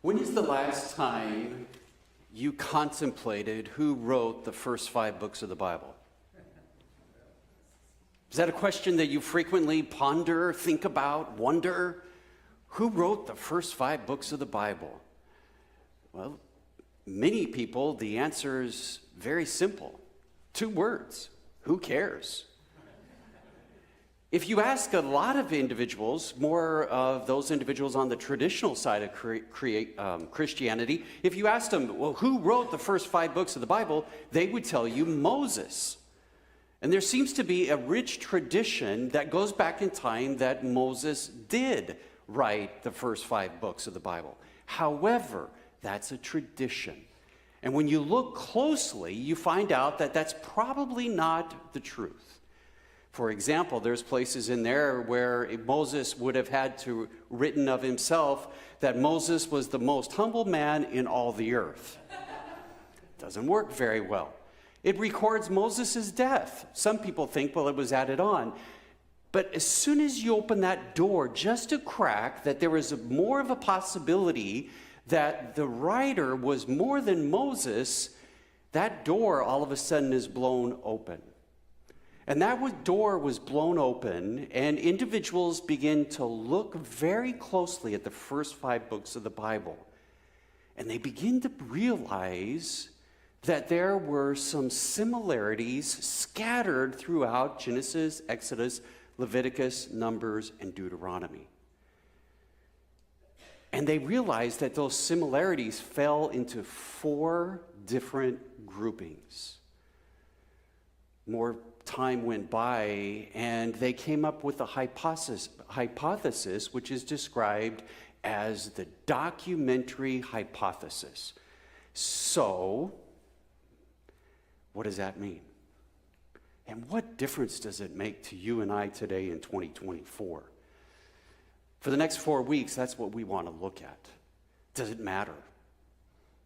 When is the last time you contemplated who wrote the first 5 books of the Bible? Is that a question that you frequently ponder, think about, wonder? Who wrote the first 5 books of the Bible? Well, many people, the answer is very simple. 2 words. Who cares? If you ask a lot of individuals, more of those individuals on the traditional side of Christianity, if you asked them, well, who wrote the first 5 books of the Bible, they would tell you Moses. And there seems to be a rich tradition that goes back in time that Moses did write the first 5 books of the Bible. However, that's a tradition. And when you look closely, you find out that that's probably not the truth. For example, there's places in there where Moses would have had to written of himself that Moses was the most humble man in all the earth. Doesn't work very well. It records Moses' death. Some people think, well, it was added on. But as soon as you open that door just a crack, that there was more of a possibility that the writer was more than Moses, that door all of a sudden is blown open. And that door was blown open, and individuals begin to look very closely at the first 5 books of the Bible. And they begin to realize that there were some similarities scattered throughout Genesis, Exodus, Leviticus, Numbers, and Deuteronomy. And they realized that those similarities fell into 4 different groupings. More time went by, and they came up with a hypothesis which is described as the documentary hypothesis. So, what does that mean? And what difference does it make to you and I today in 2024? For the next 4 weeks, that's what we want to look at. Does it matter?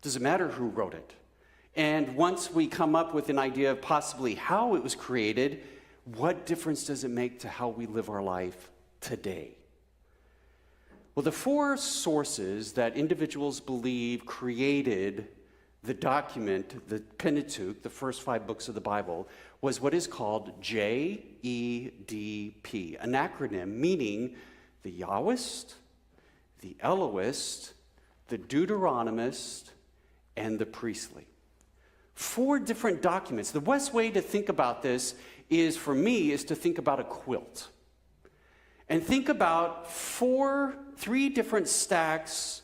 Does it matter who wrote it? And once we come up with an idea of possibly how it was created, what difference does it make to how we live our life today? Well, the 4 sources that individuals believe created the document, the Pentateuch, the first 5 books of the Bible, was what is called JEDP, an acronym meaning the Jawhist, the Elohist, the Deuteronomist, and the Priestly. 4 different documents. The best way to think about this is, for me, is to think about a quilt. And think about 3 different stacks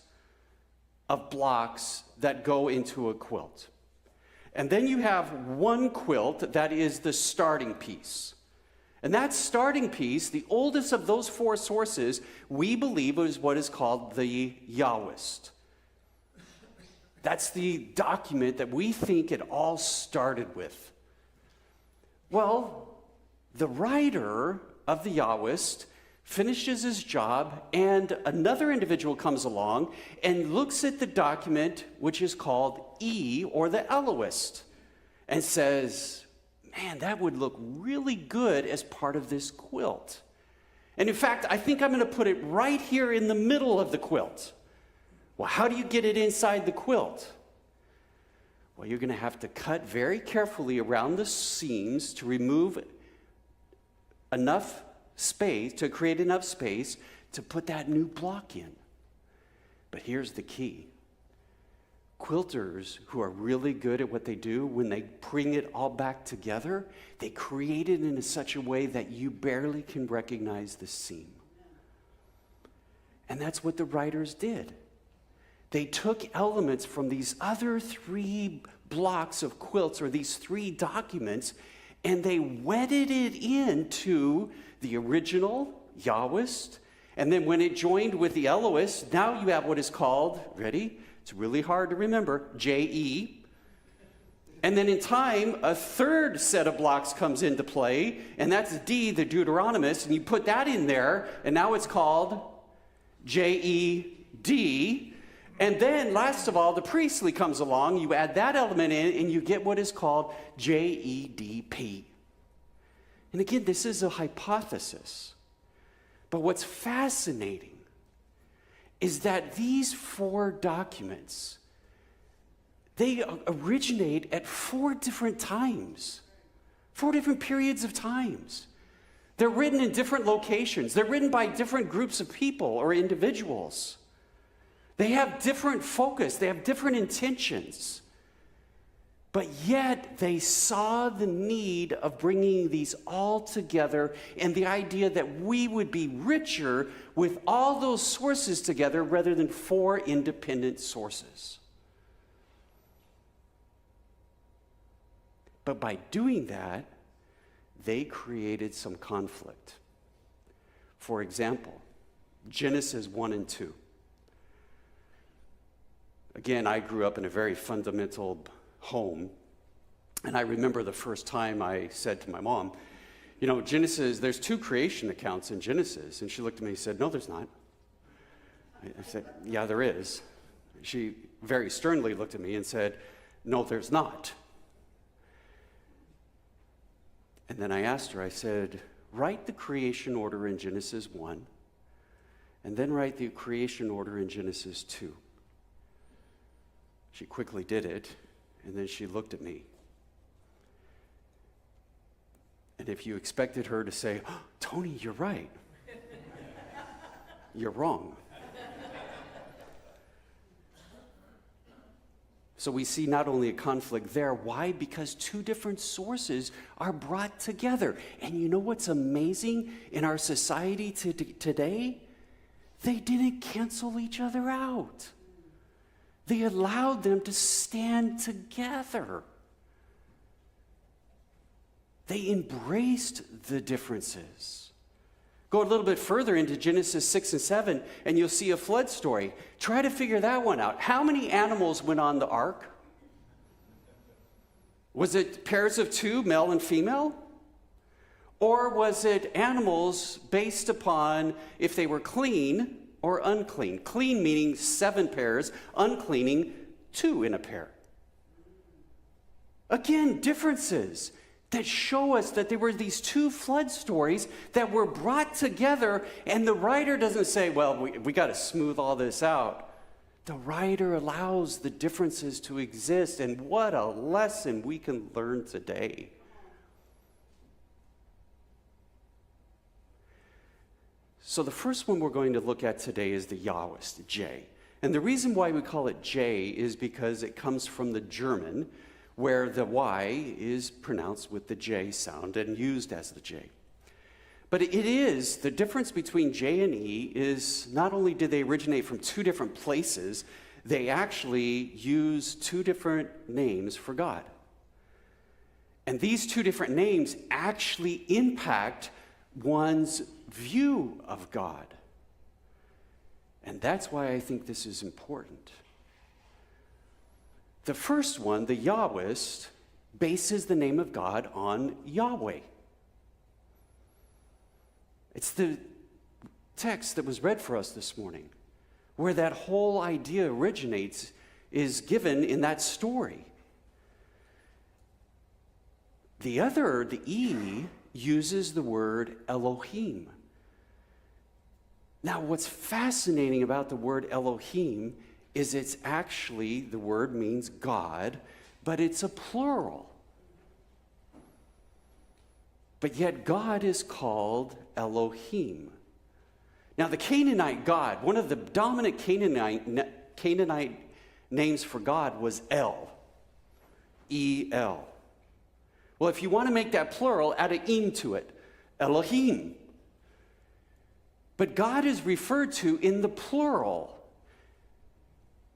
of blocks that go into a quilt. And then you have one quilt that is the starting piece. And that starting piece, the oldest of those 4 sources, we believe is what is called the Jawhist. That's the document that we think it all started with. Well, the writer of the Jawhist finishes his job, and another individual comes along and looks at the document, which is called E, or the Elohist, and says, man, that would look really good as part of this quilt. And in fact, I think I'm going to put it right here in the middle of the quilt. Well, how do you get it inside the quilt? Well, you're going to have to cut very carefully around the seams to remove enough space, to create enough space to put that new block in. But here's the key. Quilters who are really good at what they do, when they bring it all back together, they create it in such a way that you barely can recognize the seam. And that's what the writers did. They took elements from these other 3 blocks of quilts, or these 3 documents, and they wedded it into the original Jawhist. And then when it joined with the Elohist, now you have what is called, ready? It's really hard to remember, JE. And then in time, a 3rd set of blocks comes into play, and that's D, the Deuteronomist, and you put that in there, and now it's called JED. And then, last of all, the Priestly comes along, you add that element in, and you get what is called JEDP. And again, this is a hypothesis. But what's fascinating is that these 4 documents, they originate at 4 different times, 4 different periods of times. They're written in different locations. They're written by different groups of people or individuals. They have different focus. They have different intentions. But yet they saw the need of bringing these all together and the idea that we would be richer with all those sources together rather than 4 independent sources. But by doing that, they created some conflict. For example, Genesis 1 and 2. Again, I grew up in a very fundamental home, and I remember the first time I said to my mom, Genesis, there's 2 creation accounts in Genesis. And she looked at me and said, no, there's not. I said, yeah, there is. She very sternly looked at me and said, no, there's not. And then I asked her, I said, write the creation order in Genesis 1, and then write the creation order in Genesis 2. She quickly did it, and then she looked at me. And if you expected her to say, oh, Tony, you're right, you're wrong. So we see not only a conflict there. Why? Because 2 different sources are brought together. And you know what's amazing in our society today? They didn't cancel each other out. They allowed them to stand together. They embraced the differences. Go a little bit further into Genesis 6 and 7, and you'll see a flood story. Try to figure that one out. How many animals went on the ark? Was it pairs of 2, male and female? Or was it animals based upon if they were clean or unclean? Clean meaning 7 pairs, uncleaning 2 in a pair. Again, differences that show us that there were these 2 flood stories that were brought together, and the writer doesn't say, well, we got to smooth all this out. The writer allows the differences to exist, and what a lesson we can learn today. So the first one we're going to look at today is the Jawhist, J. And the reason why we call it J is because it comes from the German, where the Y is pronounced with the J sound and used as the J. But it is, the difference between J and E is not only did they originate from 2 different places, they actually use 2 different names for God. And these 2 different names actually impact one's view of God. And that's why I think this is important. The first one, the Jawhist, bases the name of God on Yahweh. It's the text that was read for us this morning, where that whole idea originates, is given in that story. The other, the E, uses the word Elohim. Now, what's fascinating about the word Elohim is it's actually, the word means God, but it's a plural. But yet God is called Elohim. Now the Canaanite God, one of the dominant Canaanite names for God was El, E-L. Well, if you want to make that plural, add an im to it, Elohim. But God is referred to in the plural,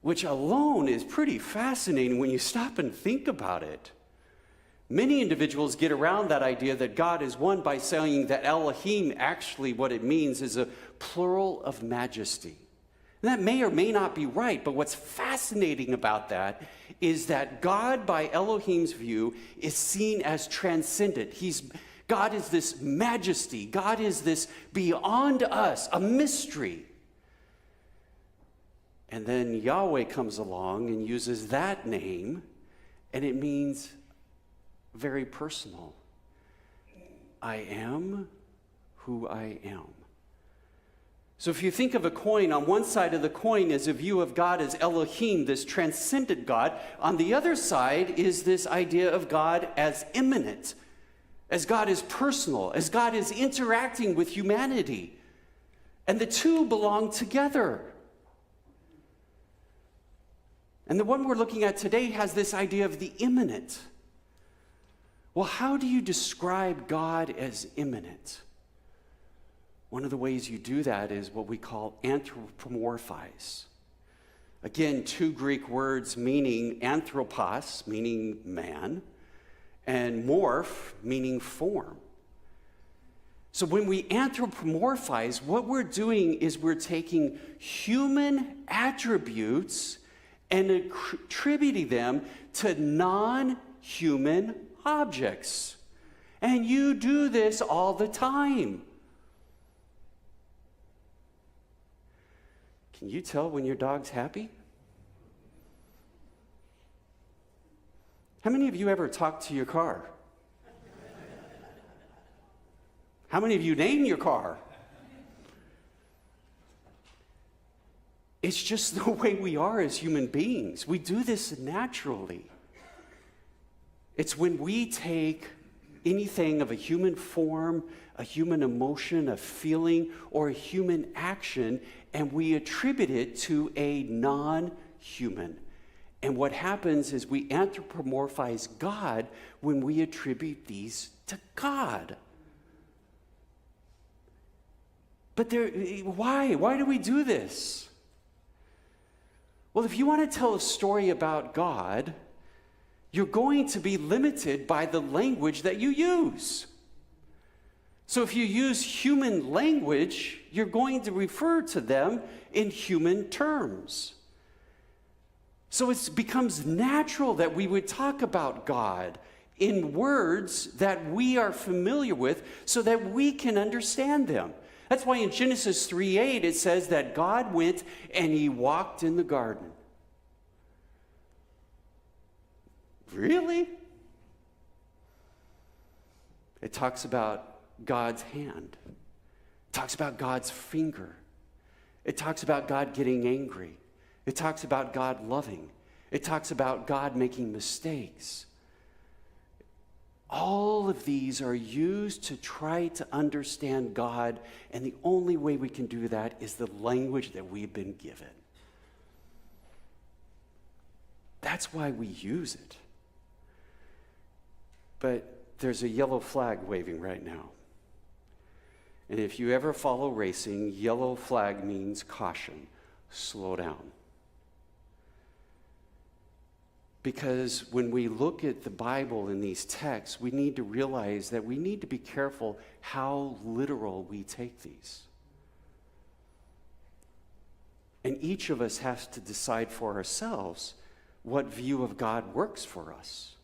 which alone is pretty fascinating when you stop and think about it. Many individuals get around that idea that God is one by saying that Elohim, actually what it means is a plural of majesty. And that may or may not be right, but what's fascinating about that is that God, by Elohim's view, is seen as transcendent. God is this majesty. God is this beyond us, a mystery. And then Yahweh comes along and uses that name, and it means very personal. I am who I am. So if you think of a coin, on one side of the coin is a view of God as Elohim, this transcendent God. On the other side is this idea of God as immanent, as God is personal, as God is interacting with humanity. And the two belong together. And the one we're looking at today has this idea of the immanent. Well, how do you describe God as immanent? One of the ways you do that is what we call anthropomorphize. Again, two Greek words meaning anthropos, meaning man, and morph, meaning form. So when we anthropomorphize, what we're doing is we're taking human attributes and attributing them to non-human objects. And you do this all the time. Can you tell when your dog's happy? How many of you ever talk to your car? How many of you name your car? It's just the way we are as human beings. We do this naturally. It's when we take anything of a human form, a human emotion, a feeling, or a human action, and we attribute it to a non-human. And what happens is we anthropomorphize God when we attribute these to God. But why? Why do we do this? Well, if you want to tell a story about God, you're going to be limited by the language that you use. So if you use human language, you're going to refer to them in human terms. So it becomes natural that we would talk about God in words that we are familiar with so that we can understand them. That's why in Genesis 3:8 it says that God went and he walked in the garden. Really? It talks about God's hand. It talks about God's finger. It talks about God getting angry. It talks about God loving. It talks about God making mistakes. All of these are used to try to understand God, and the only way we can do that is the language that we've been given. That's why we use it. But there's a yellow flag waving right now. And if you ever follow racing, yellow flag means caution, slow down. Because when we look at the Bible in these texts, we need to realize that we need to be careful how literal we take these. And each of us has to decide for ourselves what view of God works for us.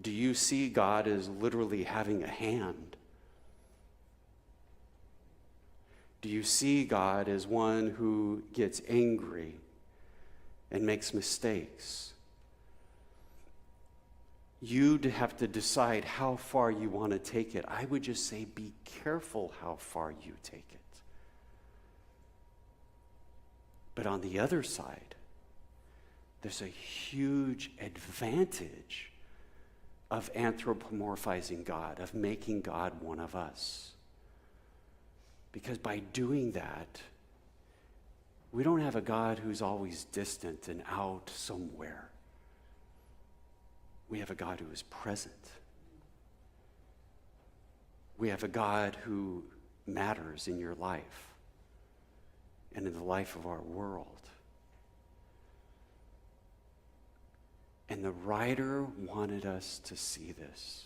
Do you see God as literally having a hand? Do you see God as one who gets angry and makes mistakes? You'd have to decide how far you want to take it. I would just say be careful how far you take it. But on the other side, there's a huge advantage of anthropomorphizing God, of making God one of us. Because by doing that, we don't have a God who's always distant and out somewhere. We have a God who is present. We have a God who matters in your life and in the life of our world. And the writer wanted us to see this.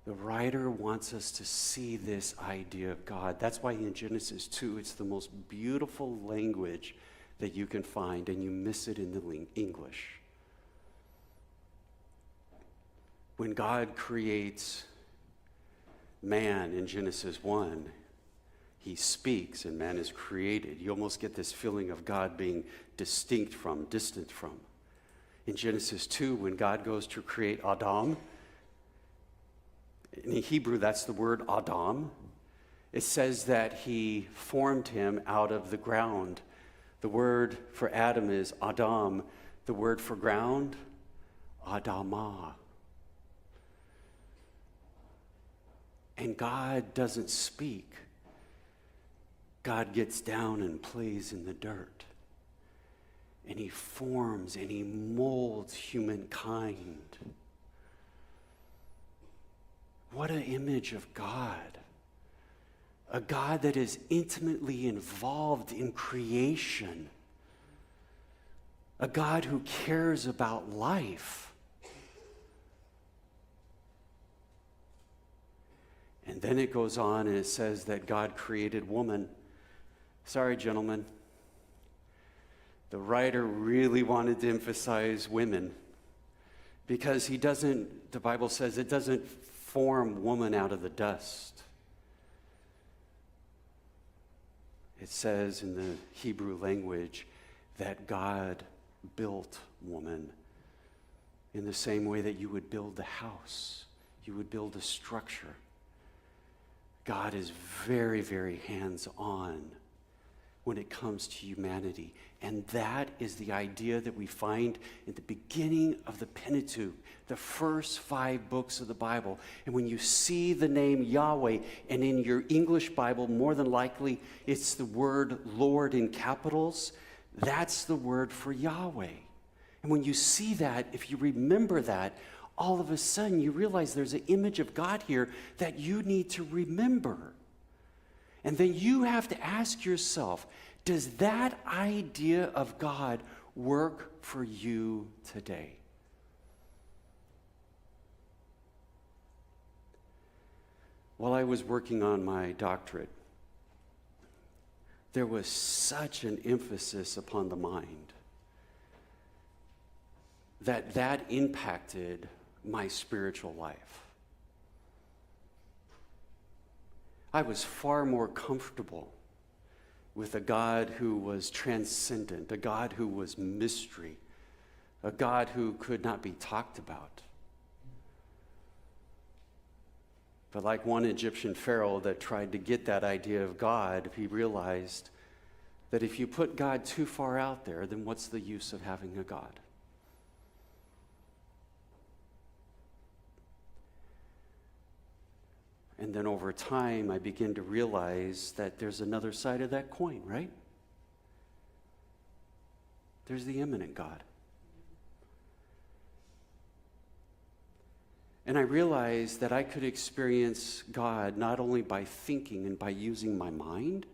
The writer wants us to see this idea of God. That's why in Genesis 2, it's the most beautiful language that you can find, and you miss it in the English. When God creates man in Genesis 1, he speaks and man is created. You almost get this feeling of God being distinct from, distant from. In Genesis 2, when God goes to create Adam, in Hebrew that's the word Adam, It says that he formed him out of the ground. The word for Adam is Adam. The word for ground, Adamah. And God doesn't speak. God gets down and plays in the dirt. And he forms and he molds humankind. What an image of God. A God that is intimately involved in creation. A God who cares about life. And then it goes on and it says that God created woman. Sorry, gentlemen. The writer really wanted to emphasize women because the Bible says it doesn't form woman out of the dust. It says in the Hebrew language that God built woman in the same way that you would build a house, you would build a structure. God is very, very hands-on when it comes to humanity. And that is the idea that we find at the beginning of the Pentateuch, the first 5 books of the Bible. And when you see the name Yahweh, and in your English Bible, more than likely, it's the word Lord in capitals, that's the word for Yahweh. And when you see that, if you remember that, all of a sudden you realize there's an image of God here that you need to remember. And then you have to ask yourself, does that idea of God work for you today? While I was working on my doctorate, there was such an emphasis upon the mind that impacted my spiritual life. I was far more comfortable with a God who was transcendent, a God who was mystery, a God who could not be talked about. But like one Egyptian pharaoh that tried to get that idea of God, he realized that if you put God too far out there, then what's the use of having a God? And then over time, I begin to realize that there's another side of that coin, right? There's the immanent God. And I realized that I could experience God not only by thinking and by using my mind,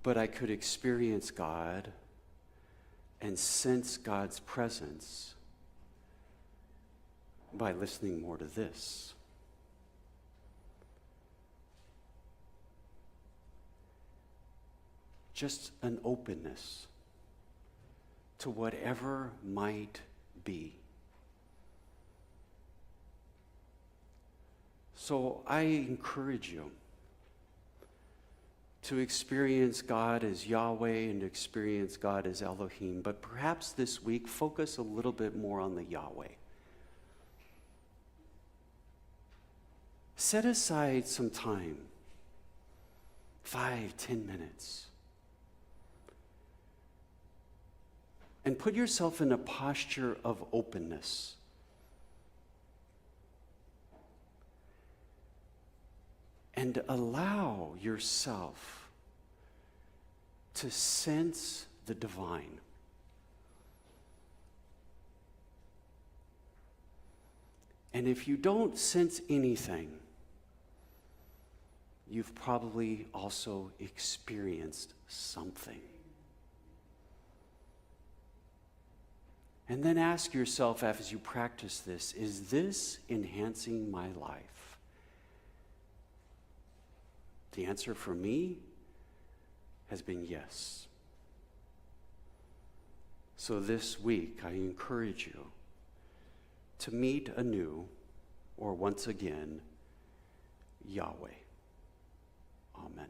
but I could experience God and sense God's presence by listening more to this. Just an openness to whatever might be. So I encourage you to experience God as Yahweh and experience God as Elohim, but perhaps this week focus a little bit more on the Yahweh. Set aside some time, 5-10 minutes, and put yourself in a posture of openness. And allow yourself to sense the divine. And if you don't sense anything, you've probably also experienced something. And then ask yourself as you practice this, is this enhancing my life? The answer for me has been yes. So this week, I encourage you to meet anew, or once again, Yahweh. Amen.